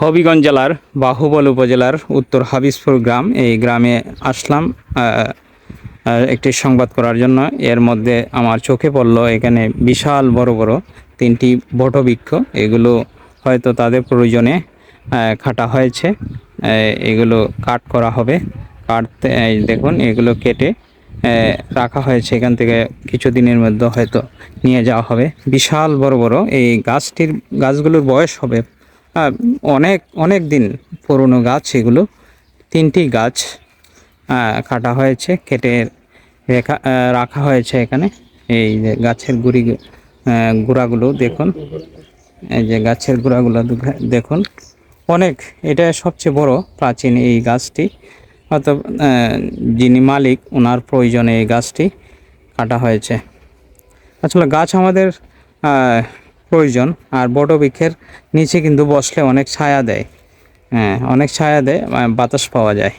হবিগঞ্জ জেলার বাহুবল উপজেলার উত্তর হাবিজপুর গ্রাম। এই গ্রামে আসলাম একটি সংবাদ করার জন্য। এর মধ্যে আমার চোখে পড়ল এখানে বিশাল বড় বড় তিনটি বটবৃক্ষ। এগুলো হয়তো তাদের প্রয়োজনে কাটা হয়েছে। এগুলো কাট করা হবে। কাটতে দেখুন এগুলো কেটে রাখা হয়েছে। এখান থেকে কিছুদিনের মধ্যে হয়তো নিয়ে যাওয়া হবে। বিশাল বড় বড় এই গাছগুলোর বয়স হবে অনেক অনেক দিন পুরনো গাছ। এগুলো তিনটি গাছ কাটা হয়েছে, কেটে রাখা হয়েছে এখানে। এই যে গাছের গুঁড়াগুলো দেখুন, এই যে গাছের গুঁড়াগুলো দেখুন অনেক। এটা সবচেয়ে বড় প্রাচীন এই গাছটি, হয়তো যিনি মালিক ওনার প্রয়োজনে এই গাছটি কাটা হয়েছে। আসলে গাছ আমাদের প্রয়োজন। আর বটবৃক্ষের নিচে কিন্তু বসলে অনেক ছায়া দেয়, অনেক ছায়া দেয়, বাতাস পাওয়া যায়।